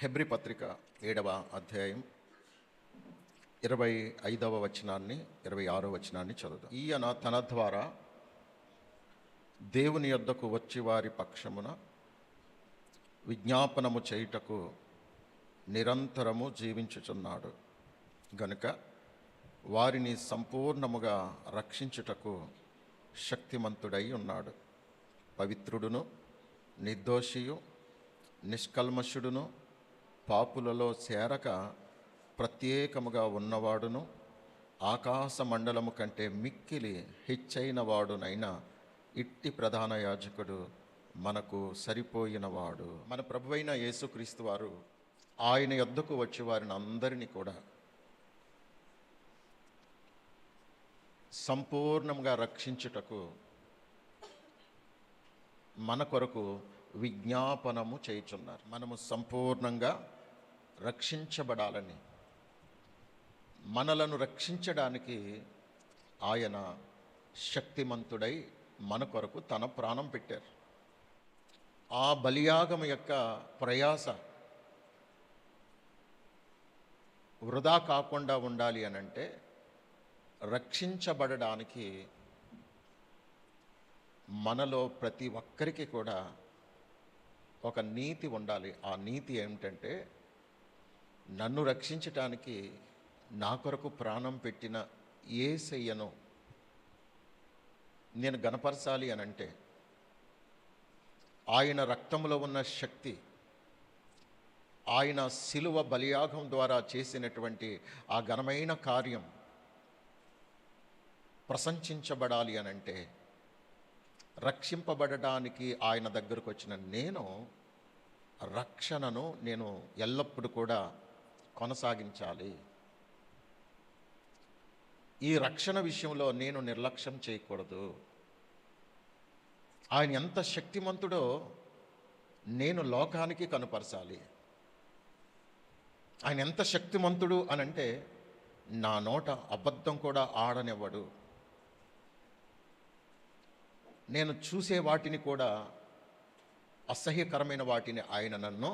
Hebrew పత్రిక 7వ అధ్యాయం 25వ వచనాన్ని 26వ వచనాన్ని చదువుదాం. ఈయన తన ద్వారా దేవుని యొద్దకు వచ్చి వారి పక్షమున విజ్ఞాపనము చేయుటకు నిరంతరము జీవించుచున్నాడు గనుక వారిని సంపూర్ణముగా రక్షించుటకు శక్తిమంతుడై ఉన్నాడు. పవిత్రుడును నిర్దోషియు నిష్కల్మషుడును పాపులలో చేరక ప్రత్యేకముగా ఉన్నవాడును ఆకాశ మండలము కంటే మిక్కిలి హెచ్చైన వాడునైన ఇట్టి ప్రధాన యాజకుడు మనకు సరిపోయినవాడు. మన ప్రభువైన యేసుక్రీస్తు వారు ఆయన యొద్దకు వచ్చి వారిని అందరినీ కూడా సంపూర్ణంగా రక్షించుటకు మన కొరకు విజ్ఞాపనము చేయుచున్నారు. మనము సంపూర్ణంగా రక్షించబడాలని, మనలను రక్షించడానికి ఆయన శక్తిమంతుడై మన కొరకు తన ప్రాణం పెట్టారు. ఆ బలియాగం యొక్క ప్రయాస వృధా కాకుండా ఉండాలి అనంటే రక్షించబడడానికి మనలో ప్రతి ఒక్కరికి కూడా ఒక నీతి ఉండాలి. ఆ నీతి ఏమిటంటే, నన్ను రక్షించటానికి నా కొరకు ప్రాణం పెట్టిన యేసయ్యను నేను గణపరచాలి అనంటే ఆయన రక్తంలో ఉన్న శక్తి, ఆయన శిలువ బలియాగం ద్వారా చేసినటువంటి ఆ ఘనమైన కార్యం ప్రశంసించబడాలి అనంటే, రక్షింపబడడానికి ఆయన దగ్గరకు వచ్చిన నేను రక్షణను నేను ఎల్లప్పుడూ కూడా కొనసాగించాలి. ఈ రక్షణ విషయంలో నేను నిర్లక్ష్యం చేయకూడదు. ఆయన ఎంత శక్తిమంతుడో నేను లోకానికి కనుపరచాలి. ఆయన ఎంత శక్తిమంతుడు అనంటే నా నోట అబద్ధం కూడా ఆడనివ్వడు. నేను చూసే వాటిని కూడా, అసహ్యకరమైన వాటిని ఆయన నన్ను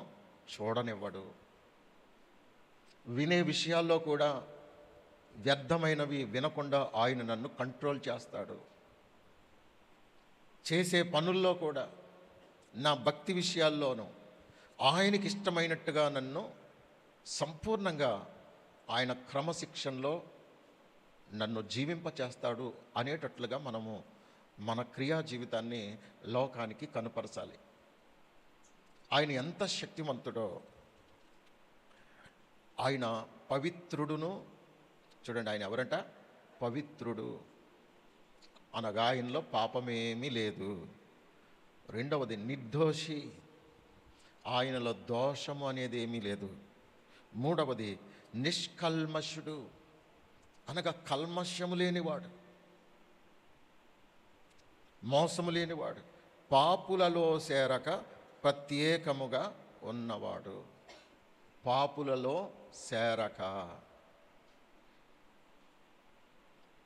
చూడనివ్వడు. వినే విషయాల్లో కూడా వ్యర్థమైనవి వినకుండా ఆయన నన్ను కంట్రోల్ చేస్తాడు. చేసే పనుల్లో కూడా, నా భక్తి విషయాల్లోనూ ఆయనకి ఇష్టమైనట్టుగా నన్ను సంపూర్ణంగా ఆయన క్రమశిక్షణలో నన్ను జీవింపచేస్తాడు అనేటట్లుగా మనము మన క్రియా జీవితాన్ని లోకానికి కనుపరచాలి. ఆయన ఎంత శక్తిమంతుడో, ఆయన పవిత్రుడును. చూడండి, ఆయన ఎవరంట? పవిత్రుడు అనగా ఆయనలో పాపమేమీ లేదు. రెండవది నిర్దోషి, ఆయనలో దోషము అనేది ఏమీ లేదు. మూడవది నిష్కల్మషుడు అనగా కల్మషము లేనివాడు, మోసము లేనివాడు, పాపులలో చేరక ప్రత్యేకముగా ఉన్నవాడు. పాపులలో చేరక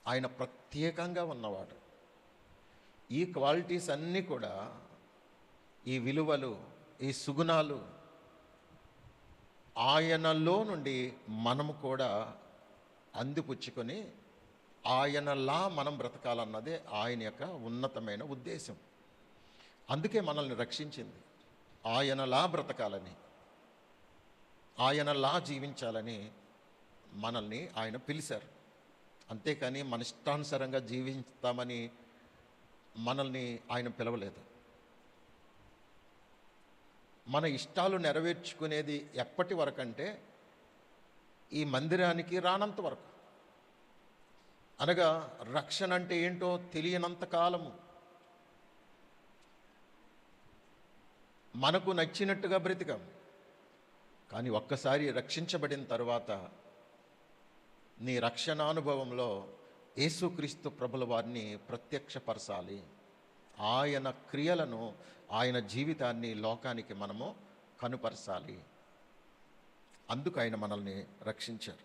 ఆయన ప్రత్యేకంగా ఉన్నవాడు. ఈ క్వాలిటీస్ అన్నీ కూడా, ఈ విలువలు, ఈ సుగుణాలు ఆయనలో నుండి మనము కూడా అందిపుచ్చుకొని ఆయనలా మనం బ్రతకాలన్నదే ఆయన యొక్క ఉన్నతమైన ఉద్దేశం. అందుకే మనల్ని రక్షించింది. ఆయనలా బ్రతకాలని, ఆయనలా జీవించాలని మనల్ని ఆయన పిలిచారు. అంతేకాని మన ఇష్టానుసారంగా జీవిస్తామని మనల్ని ఆయన పిలవలేదు. మన ఇష్టాలు నెరవేర్చుకునేది ఎప్పటి వరకు అంటే, ఈ మందిరానికి రానంత వరకు. అనగా రక్షణ అంటే ఏంటో తెలియనంత కాలము మనకు నచ్చినట్టుగా బ్రతికాం. కానీ ఒక్కసారి రక్షించబడిన తర్వాత నీ రక్షణానుభవంలో యేసుక్రీస్తు ప్రభుల వారిని ప్రత్యక్షపరచాలి. ఆయన క్రియలను, ఆయన జీవితాన్ని లోకానికి మనము కనుపరచాలి. అందుకు ఆయన మనల్ని రక్షించారు.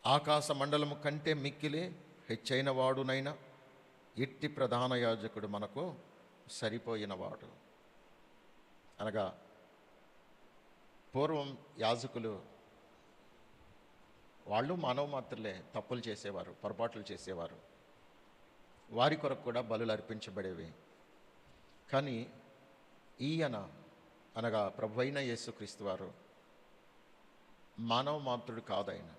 ఆకాశ మండలము కంటే మిక్కిలి హెచ్చైన వాడునైనా ఇట్టి ప్రధాన యాజకుడు మనకు సరిపోయినవాడు. అనగా పూర్వం యాజకులు వాళ్ళు మానవ మాత్రలే, తప్పులు చేసేవారు, పొరపాట్లు చేసేవారు. వారి కొరకు కూడా బలులు అర్పించబడేవి. కానీ ఈయన అనగా ప్రభు అయిన యేసుక్రీస్తు వారు మానవ మాత్రుడు కాదు. ఆయన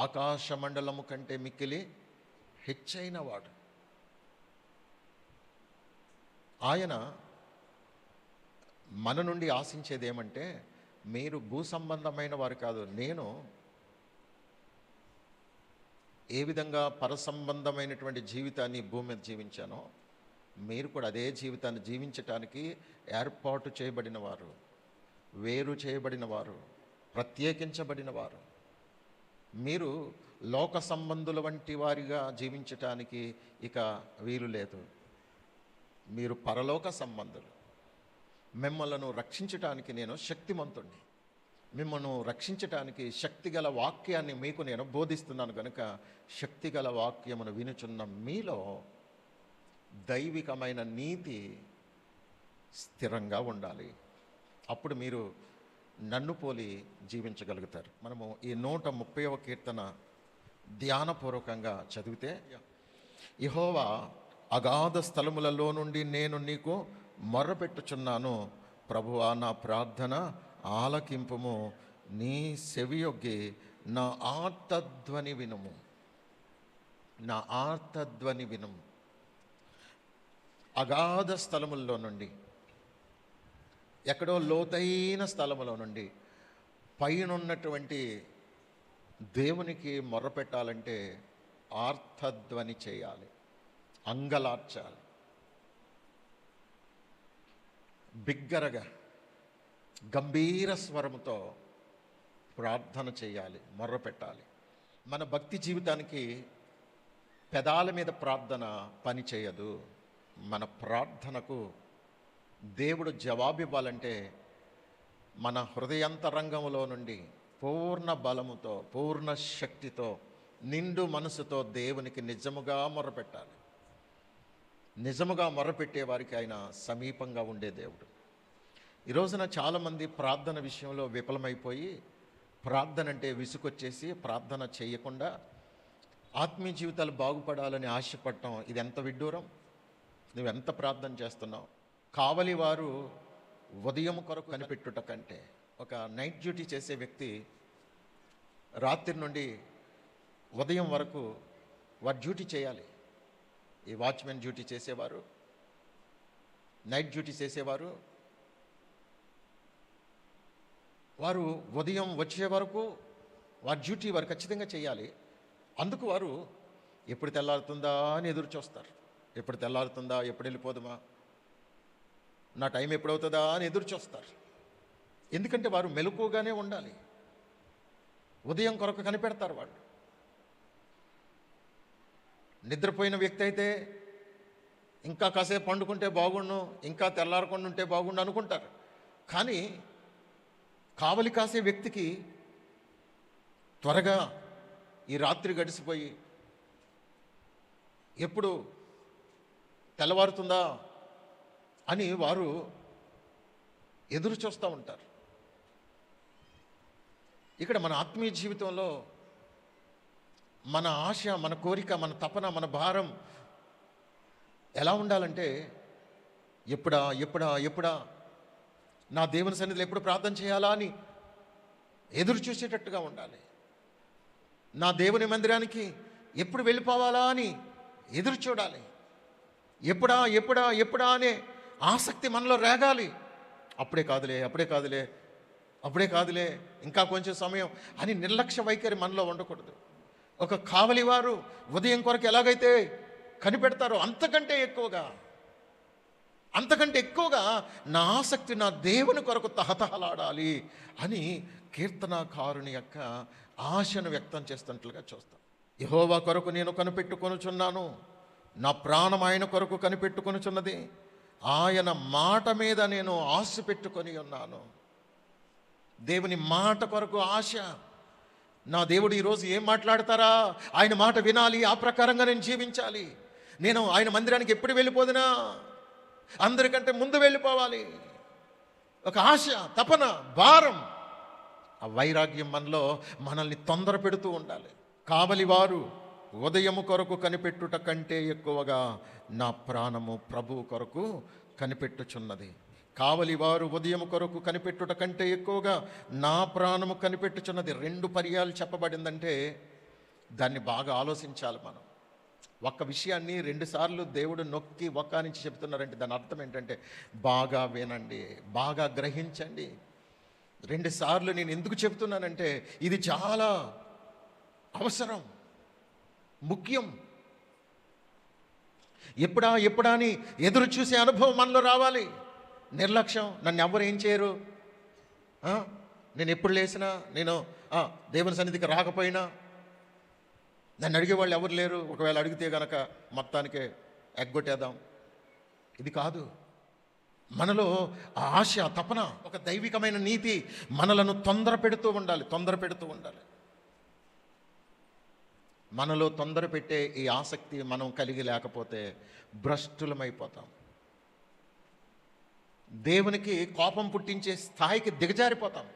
ఆకాశ మండలము కంటే మిక్కిలి హెచ్చైన వాడు. ఆయన మన నుండి ఆశించేది ఏమంటే, మీరు భూ సంబంధమైన వారు కాదు, నేను ఏ విధంగా పరసంబంధమైనటువంటి జీవితాన్ని భూమి మీద జీవించానో మీరు కూడా అదే జీవితాన్ని జీవించటానికి ఏర్పాటు చేయబడిన వారు, వేరు చేయబడిన వారు, ప్రత్యేకించబడిన వారు. మీరు లోక సంబంధుల వంటి వారిగా జీవించటానికి ఇక వీలు లేదు. మీరు పరలోక సంబంధులు. మిమ్మల్ని రక్షించటానికి నేను శక్తిమంతుణ్ణి. మిమ్మల్ని రక్షించటానికి శక్తిగల వాక్యాన్ని మీకు నేను బోధిస్తున్నాను కనుక శక్తిగల వాక్యమును వినుచున్న మీలో దైవికమైన నీతి స్థిరంగా ఉండాలి. అప్పుడు మీరు నన్ను పోలి జీవించగలుగుతారు. మనము ఈ 130వ కీర్తన ధ్యానపూర్వకంగా చదివితే, యెహోవా అగాధ స్థలములలో నుండి నేను నీకు మొర్రపెట్టుచున్నాను, ప్రభువా నా ప్రార్థన ఆలకింపుము, నీ సెవియొగ్గి నా ఆర్తధ్వని వినుము. నా ఆర్తధ్వని వినుము. అగాధ స్థలముల్లో నుండి, ఎక్కడో లోతైన స్థలములో నుండి పైనున్నటువంటి దేవునికి మొర్రపెట్టాలంటే ఆర్తధ్వని చేయాలి, అంగలార్చాలి, బిగ్గరగా గంభీర స్వరముతో ప్రార్థన చేయాలి, మొర్రపెట్టాలి. మన భక్తి జీవితానికి పెదాల మీద ప్రార్థన పని చేయదు. మన ప్రార్థనకు దేవుడు జవాబివ్వాలంటే మన హృదయంతరంగంలో నుండి పూర్ణ బలముతో, పూర్ణ శక్తితో, నిండు మనసుతో దేవునికి నిజముగా మొర్రపెట్టాలి. నిజముగా మొర్రపెట్టే వారికి ఆయన సమీపంగా ఉండే దేవుడు. ఈ రోజున చాలామంది ప్రార్థన విషయంలో విఫలమైపోయి, ప్రార్థన అంటే విసుకొచ్చేసి ప్రార్థన చేయకుండా ఆత్మీయ జీవితాలు బాగుపడాలని ఆశపడటం, ఇది ఎంత విడ్డూరం. నువ్వెంత ప్రార్థన చేస్తున్నావు? కావలి వారు ఉదయం కొరకు కనిపెట్టుట కంటే, ఒక నైట్ డ్యూటీ చేసే వ్యక్తి రాత్రి నుండి ఉదయం వరకు వారు డ్యూటీ చేయాలి. ఈ వాచ్మెన్ డ్యూటీ చేసేవారు, నైట్ డ్యూటీ చేసేవారు, వారు ఉదయం వచ్చే వరకు వారి డ్యూటీ వారు ఖచ్చితంగా చేయాలి. అందుకు వారు ఎప్పుడు తెల్లారుతుందా అని ఎదురు చూస్తారు. ఎప్పుడు తెల్లారుతుందా, ఎప్పుడు వెళ్ళిపోదుమా, నా టైం ఎప్పుడవుతుందా అని ఎదురు చూస్తారు. ఎందుకంటే వారు మెలకుగానే ఉండాలి. ఉదయం కొరకు కనిపెడతారు వాళ్ళు. నిద్రపోయిన వ్యక్తి అయితే ఇంకా కాసేపు పండుకుంటే బాగుండు, ఇంకా తెల్లారకుండా ఉంటే బాగుండు అనుకుంటారు. కానీ కావలి కాసే వ్యక్తికి త్వరగా ఈ రాత్రి గడిచిపోయి ఎప్పుడు తెల్లవారుతుందా అని వారు ఎదురు చూస్తూ ఉంటారు. ఇక్కడ మన ఆత్మీయ జీవితంలో మన ఆశ, మన కోరిక, మన తపన, మన భారం ఎలా ఉండాలంటే, ఎప్పుడా ఎప్పుడా ఎప్పుడా నా దేవుని సన్నిధిలో ఎప్పుడు ప్రార్థన చేయాలా అని ఎదురు చూసేటట్టుగా ఉండాలి. నా దేవుని మందిరానికి ఎప్పుడు వెళ్ళిపోవాలా అని ఎదురు చూడాలి. ఎప్పుడా ఎప్పుడా ఎప్పుడా అనే ఆసక్తి మనలో రేగాలి. అప్పుడే కాదులే, అప్పుడే కాదులే, అప్పుడే కాదులే, ఇంకా కొంచెం సమయం అని నిర్లక్ష్య వైఖరి మనలో ఉండకూడదు. ఒక కావలి వారు ఉదయం కొరకు ఎలాగైతే కనిపెడతారో అంతకంటే ఎక్కువగా నా ఆసక్తి నా దేవుని కొరకు తహతహలాడాలి అని కీర్తనాకారుని యొక్క ఆశను వ్యక్తం చేస్తున్నట్లుగా చూస్తాం. యెహోవా కొరకు నేను కనిపెట్టుకొనుచున్నాను, నా ప్రాణం ఆయన కొరకు కనిపెట్టుకొనుచున్నది, ఆయన మాట మీద నేను ఆశ పెట్టుకొని ఉన్నాను. దేవుని మాట కొరకు ఆశ. నా దేవుడు ఈరోజు ఏం మాట్లాడతారా, ఆయన మాట వినాలి, ఆ ప్రకారంగా నేను జీవించాలి. నేను ఆయన మందిరానికి ఎప్పుడు వెళ్ళిపోదునా, అందరికంటే ముందు వెళ్ళిపోవాలి. ఒక ఆశ, తపన, భారం. ఆ వైరాగ్యం మనలో మనల్ని తొందర పెడుతూ ఉండాలి. కావలివారు ఉదయము కొరకు కనిపెట్టుట కంటే ఎక్కువగా నా ప్రాణము ప్రభువు కొరకు కనిపెట్టుచున్నది. కావలివారు ఉదయము కొరకు కనిపెట్టుట కంటే ఎక్కువగా నా ప్రాణము కనిపెట్టుచున్నది. 2 పర్యాలు చెప్పబడిందంటే దాన్ని బాగా ఆలోచించాలి మనం. ఒక్క విషయాన్ని 2 సార్లు దేవుడు నొక్కి నుంచి చెప్తున్నారంటే దాని అర్థం ఏంటంటే బాగా వినండి, బాగా గ్రహించండి. 2 సార్లు నేను ఎందుకు చెప్తున్నానంటే ఇది చాలా అవసరం, ముఖ్యం. ఎప్పుడా అని ఎదురు చూసే అనుభవం మనలో రావాలి. నిర్లక్ష్యం, నన్ను ఎవరు ఏం చేయరు, నేను ఎప్పుడు లేచినా, నేను దేవుని సన్నిధికి రాకపోయినా నన్ను అడిగేవాళ్ళు ఎవరు లేరు, ఒకవేళ అడిగితే గనక మొత్తానికే ఎగ్గొట్టేద్దాం. ఇది కాదు. మనలో ఆ ఆశ, తపన, ఒక దైవికమైన నీతి మనలను తొందర పెడుతూ ఉండాలి. మనలో తొందర పెట్టే ఈ ఆసక్తి మనం కలిగి లేకపోతే భ్రష్టులమైపోతాం. దేవునికి కోపం పుట్టించే స్థాయికి దిగజారిపోతాం.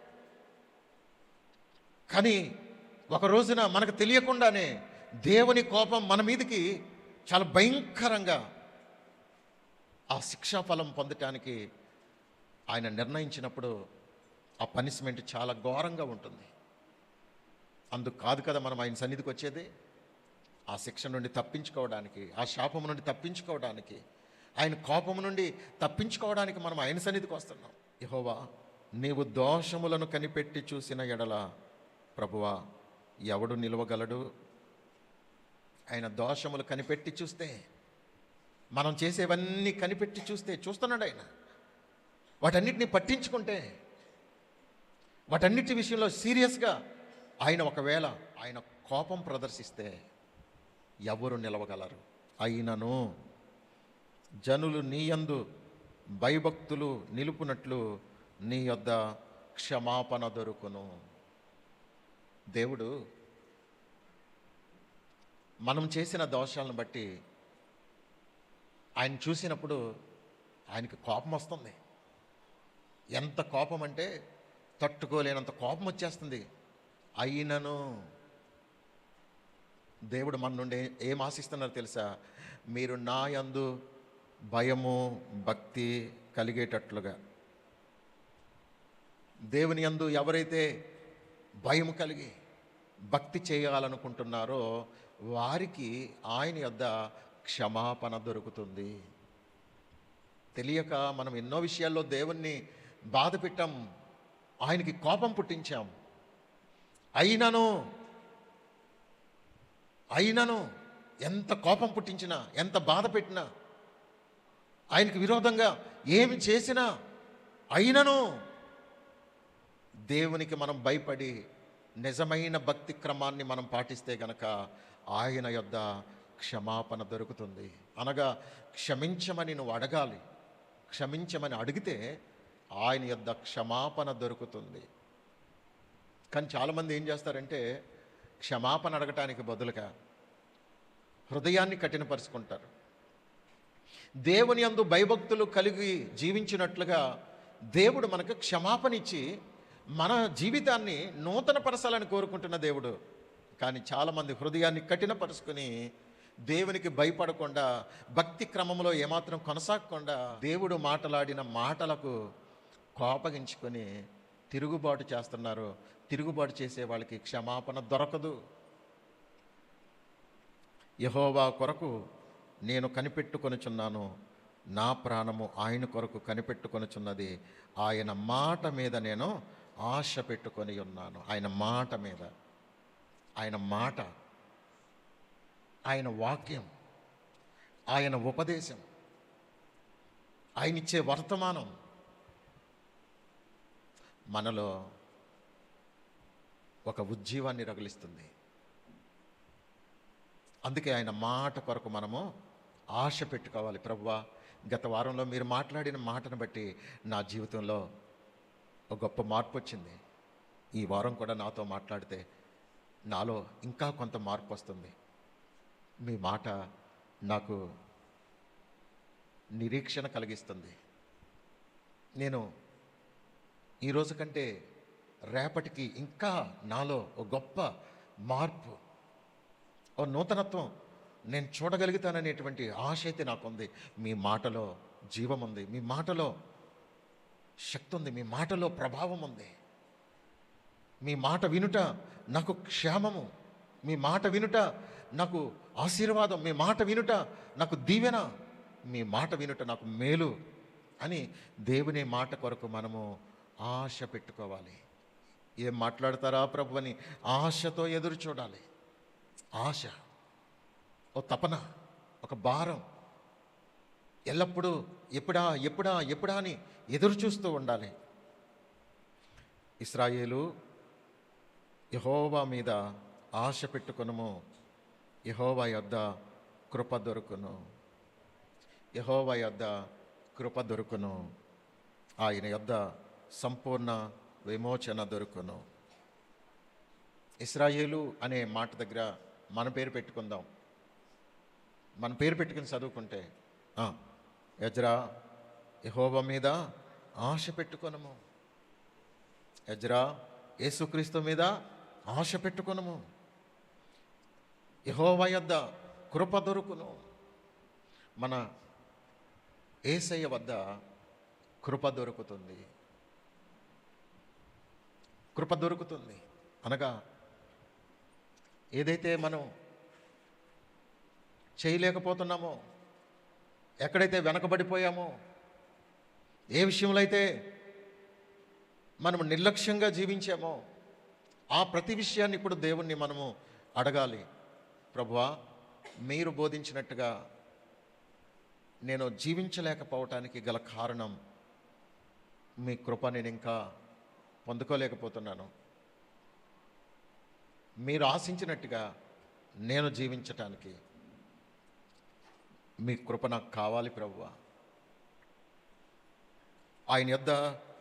కానీ ఒక రోజున మనకు తెలియకుండానే దేవుని కోపం మన మీదకి చాలా భయంకరంగా ఆ శిక్షాఫలం పొందటానికి ఆయన నిర్ణయించినప్పుడు ఆ పనిష్మెంట్ చాలా ఘోరంగా ఉంటుంది. అందుకు కాదు కదా మనం ఆయన సన్నిధికి వచ్చేది. ఆ శిక్ష నుండి తప్పించుకోవడానికి, ఆ శాపము నుండి తప్పించుకోవడానికి, ఆయన కోపము నుండి తప్పించుకోవడానికి మనం ఆయన సన్నిధికి వస్తున్నాం. యెహోవా, నీవు దోషములను కనిపెట్టి చూసిన ఎడల ప్రభువా ఎవడు నిలవగలడు? ఆయన దోషములు కనిపెట్టి చూస్తే, మనం చేసేవన్నీ కనిపెట్టి చూస్తున్నాడు ఆయన. వాటన్నిటిని పట్టించుకుంటే, వాటన్నిటి విషయంలో సీరియస్గా ఆయన ఒకవేళ ఆయన కోపం ప్రదర్శిస్తే ఎవరు నిలవగలరు? అయినను జనులు నీయందు భయభక్తులు నిలుపునట్లు నీ యొద్ద క్షమాపణ దొరుకును. దేవుడు మనం చేసిన దోషాలను బట్టి ఆయన చూసినప్పుడు ఆయనకి కోపం వస్తుంది. ఎంత కోపం అంటే తట్టుకోలేనంత కోపం వచ్చేస్తుంది. అయినను దేవుడు మన నుండి ఏం ఆశిస్తున్నారో తెలుసా? మీరు నా యందు భయము భక్తి కలిగేటట్లుగా. దేవుని యందు ఎవరైతే భయం కలిగి భక్తి చేయాలనుకుంటున్నారో వారికి ఆయన యొద్ద క్షమాపణ దొరుకుతుంది. తెలియక మనం ఎన్నో విషయాల్లో దేవుణ్ణి బాధ పెట్టాం, ఆయనకి కోపం పుట్టించాం. అయినను ఎంత కోపం పుట్టించినా, ఎంత బాధ పెట్టినా, ఆయనకి విరోధంగా ఏమి చేసినా, అయినను దేవునికి మనం భయపడి నిజమైన భక్తి క్రమాన్ని మనం పాటిస్తే గనక ఆయన యొద్ద క్షమాపణ దొరుకుతుంది. అనగా క్షమించమని నువ్వు అడగాలి. క్షమించమని అడిగితే ఆయన యొద్ద క్షమాపణ దొరుకుతుంది. కానీ చాలామంది ఏం చేస్తారంటే క్షమాపణ అడగటానికి బదులుగా హృదయాన్ని కఠినపరుచుకుంటారు. దేవుని యందు భయభక్తులు కలిగి జీవించినట్లుగా దేవుడు మనకు క్షమాపణ ఇచ్చి మన జీవితాన్ని నూతనపరచాలని కోరుకుంటున్న దేవుడు. కానీ చాలామంది హృదయాన్ని కఠినపరుచుకొని దేవునికి భయపడకుండా, భక్తి క్రమంలో ఏమాత్రం కొనసాగకుండా దేవుడు మాట్లాడిన మాటలకు కోపగించుకొని తిరుగుబాటు చేస్తున్నారు. తిరుగుబాటు చేసే వాళ్ళకి క్షమాపణ దొరకదు. యెహోవా కొరకు నేను కనిపెట్టుకొనుచున్నాను, నా ప్రాణము ఆయన కొరకు కనిపెట్టుకొనుచున్నది. ఆయన మాట మీద నేను ఆశ పెట్టుకొని ఉన్నాను. ఆయన మాట మీద, ఆయన మాట, ఆయన వాక్యం, ఆయన ఉపదేశం, ఆయన ఇచ్చే వర్తమానం మనలో ఒక ఉజ్జీవాన్ని రగిలిస్తుంది. అందుకే ఆయన మాట కొరకు మనము ఆశ పెట్టుకోవాలి. ప్రభువా, గత వారంలో మీరు మాట్లాడిన మాటను బట్టి నా జీవితంలో ఒక గొప్ప మార్పు వచ్చింది. ఈ వారం కూడా నాతో మాట్లాడితే నాలో ఇంకా కొంత మార్పు వస్తుంది. మీ మాట నాకు నిరీక్షణ కలిగిస్తుంది. నేను ఈరోజు కంటే రేపటికి ఇంకా నాలో ఒక గొప్ప మార్పు, ఓ నూతనత్వం నేను చూడగలుగుతాననేటువంటి ఆశ అయితే నాకుంది. మీ మాటలో జీవం ఉంది, మీ మాటలో శక్తి ఉంది, మీ మాటలో ప్రభావం ఉంది. మీ మాట వినుట నాకు క్షేమము, మీ మాట వినుట నాకు ఆశీర్వాదం, మీ మాట వినుట నాకు దీవెన, మీ మాట వినుట నాకు మేలు అని దేవుని మాట కొరకు మనము ఆశ పెట్టుకోవాలి. ఏం మాట్లాడతారా ప్రభు అని ఆశతో ఎదురు చూడాలి. ఆశ, ఓ తపన, ఒక భారం, ఎల్లప్పుడూ ఎప్పుడా ఎప్పుడా ఎప్పుడా అని ఎదురు చూస్తూ ఉండాలి. ఇశ్రాయేలు యెహోవా మీద ఆశ పెట్టుకొనుము, యెహోవా యొద్ద కృప దొరుకును, యెహోవా యొద్ద కృప దొరుకును, ఆయన యొద్ద సంపూర్ణ విమోచన దొరుకును. ఇశ్రాయేలు అనే మాట దగ్గర మన పేరు పెట్టుకుందాం. మన పేరు పెట్టుకుని చదువుకుంటే ఎజ్రా యెహోవా మీద ఆశ పెట్టుకొనుము, ఎజ్రా యేసుక్రీస్తు మీద ఆశ పెట్టుకొనుము, యెహోవా యొద్ద కృప దొరుకును. మన యేసయ్య వద్ద కృప దొరుకుతుంది. కృప దొరుకుతుంది అనగా ఏదైతే మనం చేయలేకపోతున్నామో, ఎక్కడైతే వెనకబడిపోయామో, ఏ విషయంలో అయితే మనము నిర్లక్ష్యంగా జీవించామో, ఆ ప్రతి విషయాన్ని ఇప్పుడు దేవుణ్ణి మనము అడగాలి. ప్రభువా, మీరు బోధించినట్టుగా నేను జీవించలేకపోవటానికి గల కారణం మీ కృప నేను ఇంకా పొందుకోలేకపోతున్నాను. మీరు ఆశించినట్టుగా నేను జీవించటానికి మీ కృప నాకు కావాలి ప్రభువా. ఆయన యొద్ద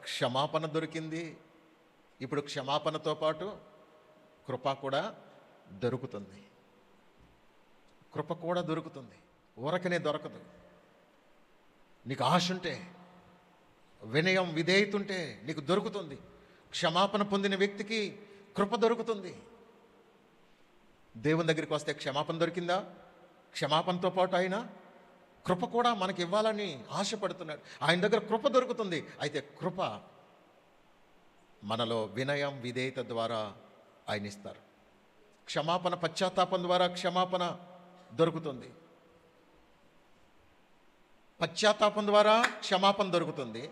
క్షమాపణ దొరికింది. ఇప్పుడు క్షమాపణతో పాటు కృప కూడా దొరుకుతుంది. కృప కూడా దొరుకుతుంది, ఊరకనే దొరకదు. నీకు ఆశ ఉంటే, వినయం విధేయతుంటే నీకు దొరుకుతుంది. క్షమాపణ పొందిన వ్యక్తికి కృప దొరుకుతుంది. దేవుని దగ్గరికి వస్తే క్షమాపణ దొరికిందా? క్షమాపణతో పాటు ఆయన కృప కూడా మనకి ఇవ్వాలని ఆశపడుతున్నాడు. ఆయన దగ్గర కృప దొరుకుతుంది. అయితే కృప మనలో వినయం విధేయత ద్వారా ఆయన ఇస్తారు. క్షమాపణ, పశ్చాత్తాపం ద్వారా క్షమాపణ దొరుకుతుంది. పశ్చాత్తాపం ద్వారా క్షమాపణ దొరుకుతుంది.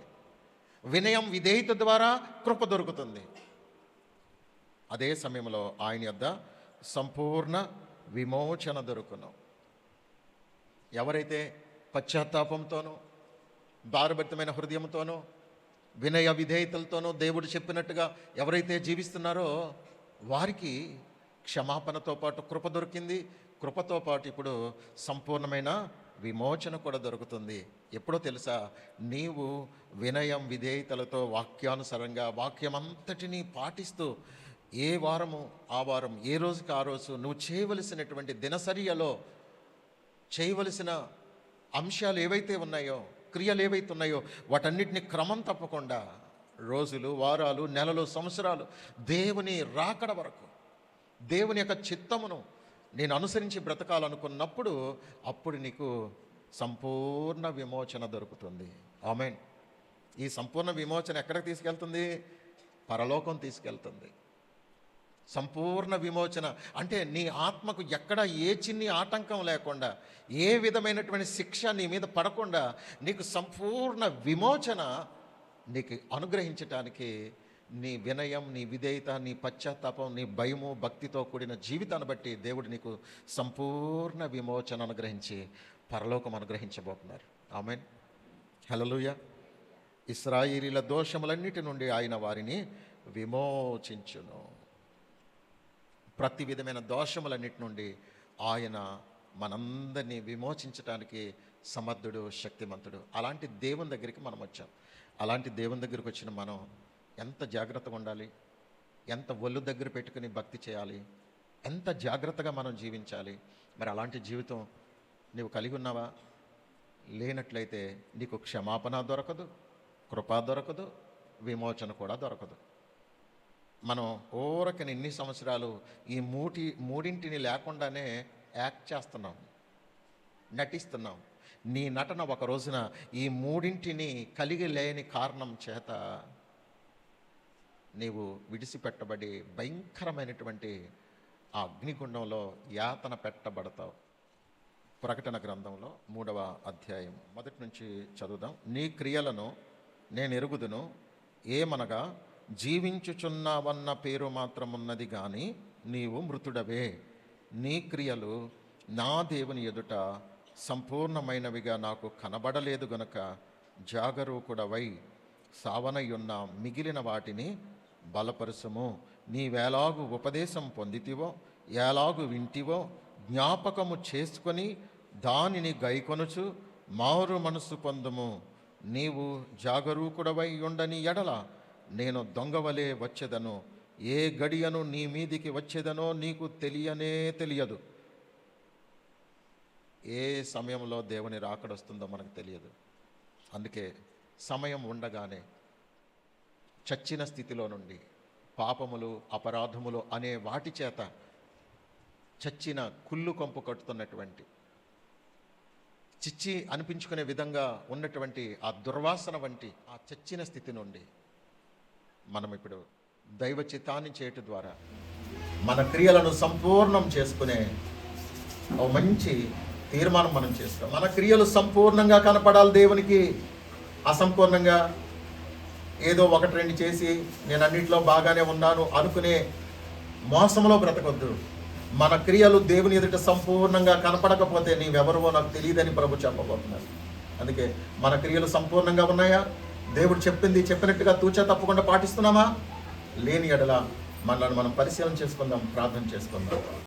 వినయం విధేయత ద్వారా కృప దొరుకుతుంది. అదే సమయంలో ఆయన యొద్ద సంపూర్ణ విమోచన దొరుకును. ఎవరైతే పశ్చాత్తాపంతోనూ, భారభరితమైన హృదయంతోనూ, వినయ విధేయతలతోనూ దేవుడు చెప్పినట్టుగా ఎవరైతే జీవిస్తున్నారో వారికి క్షమాపణతో పాటు కృప దొరికింది. కృపతో పాటు ఇప్పుడు సంపూర్ణమైన విమోచన కూడా దొరుకుతుంది. ఎప్పుడో తెలుసా? నీవు వినయం విధేయతలతో వాక్యానుసారంగా వాక్యమంతటినీ పాటిస్తూ ఏ వారము ఆ వారం, ఏ రోజుకి ఆ రోజు నువ్వు చేయవలసినటువంటి దినచర్యలో చేయవలసిన అంశాలు ఏవైతే ఉన్నాయో, క్రియలు ఏవైతే ఉన్నాయో వాటన్నిటిని క్రమం తప్పకుండా రోజులు, వారాలు, నెలలు, సంవత్సరాలు దేవుని రాకడ వరకు దేవుని యొక్క చిత్తమును నేను అనుసరించి బ్రతకాలనుకున్నప్పుడు అప్పుడు నీకు సంపూర్ణ విమోచన దొరుకుతుంది. ఆమేన్. ఈ సంపూర్ణ విమోచన ఎక్కడికి తీసుకెళ్తుంది? పరలోకం తీసుకెళ్తుంది. సంపూర్ణ విమోచన అంటే నీ ఆత్మకు ఎక్కడ ఏ చిన్ని ఆటంకం లేకుండా, ఏ విధమైనటువంటి శిక్ష నీ మీద పడకుండా నీకు సంపూర్ణ విమోచన నీకు అనుగ్రహించటానికి నీ వినయం, నీ విధేయత, నీ పశ్చాత్తాపం, నీ భయము, భక్తితో కూడిన జీవితాన్ని బట్టి దేవుడు నీకు సంపూర్ణ విమోచన అనుగ్రహించి పరలోకం అనుగ్రహించబోతున్నారు. ఆమేన్. హల్లెలూయా. ఇశ్రాయేలీల దోషములన్నిటి నుండి ఆయన వారిని విమోచించును. ప్రతి విధమైన దోషములన్నిటి నుండి ఆయన మనందరినీ విమోచించడానికి సమర్థుడు, శక్తిమంతుడు. అలాంటి దేవుని దగ్గరికి మనం వచ్చాం. అలాంటి దేవుని దగ్గరికి వచ్చిన మనం ఎంత జాగ్రత్తగా ఉండాలి, ఎంత ఒళ్ళు దగ్గర పెట్టుకుని భక్తి చేయాలి, ఎంత జాగ్రత్తగా మనం జీవించాలి. మరి అలాంటి జీవితం నీవు కలిగి ఉన్నావా? లేనట్లయితే నీకు క్షమాపణ దొరకదు, కృప దొరకదు, విమోచన కూడా దొరకదు. మనం ఊరకని ఎన్ని సంవత్సరాలు ఈ మూడింటిని లేకుండానే యాక్ట్ చేస్తున్నాం, నటిస్తున్నాం. నీ నటన ఒక రోజున ఈ మూడింటిని కలిగి లేని కారణం చేత నీవు విడిచిపెట్టబడి భయంకరమైనటువంటి ఆ అగ్నిగుండంలో యాతన పెట్టబడతావు. ప్రకటన గ్రంథంలో 3వ అధ్యాయం మొదటి నుంచి చదువుదాం. నీ క్రియలను నేను ఎరుగుదును, ఏమనగా జీవించుచున్నావన్న పేరు మాత్రమున్నది గాని నీవు మృతుడవే. నీ క్రియలు నా దేవుని ఎదుట సంపూర్ణమైనవిగా నాకు కనబడలేదు గనుక జాగరూకుడవై సావనయున్న మిగిలిన వాటిని బలపరుసము. నీవేలాగు ఉపదేశం పొందితివో, ఎలాగు వింటివో జ్ఞాపకము చేసుకొని దానిని గైకొనుచు మారు మనసు పొందుము. నీవు జాగరూకుడవై ఉండని ఎడల నేను దొంగవలే వచ్చేదను, ఏ గడియను నీ మీదికి వచ్చేదనో నీకు తెలియనే తెలియదు. ఏ సమయంలో దేవుని రాకడొస్తుందో మనకు తెలియదు. అందుకే సమయం ఉండగానే చచ్చిన స్థితిలో నుండి పాపములు, అపరాధములు అనే వాటి చేత చచ్చిన కుళ్ళు కొంపు కట్టుతున్నటువంటి, చిచ్చి అనిపించుకునే విధంగా ఉన్నటువంటి ఆ దుర్వాసన వంటి ఆ చచ్చిన స్థితి నుండి మనం ఇప్పుడు దైవ చిత్తాన్ని చేయటం ద్వారా మన క్రియలను సంపూర్ణం చేసుకునే ఒక మంచి తీర్మానం మనం చేస్తాం. మన క్రియలు సంపూర్ణంగా కనపడాలి దేవునికి. అసంపూర్ణంగా ఏదో ఒకటి రెండు చేసి నేను అన్నింటిలో బాగానే ఉన్నాను అనుకునే మోసంలో బ్రతకొద్దు. మన క్రియలు దేవుని ఎదుట సంపూర్ణంగా కనపడకపోతే నీవెవరో నాకు తెలియదని ప్రభు చెప్పబోతున్నారు. అందుకే మన క్రియలు సంపూర్ణంగా ఉన్నాయా, దేవుడు చెప్పినట్టుగా తూచా తప్పకుండా పాటిస్తున్నామా? లేని ఎడల మనల్ని మనం పరిశీలన చేసుకుందాం, ప్రార్థన చేసుకుందాం.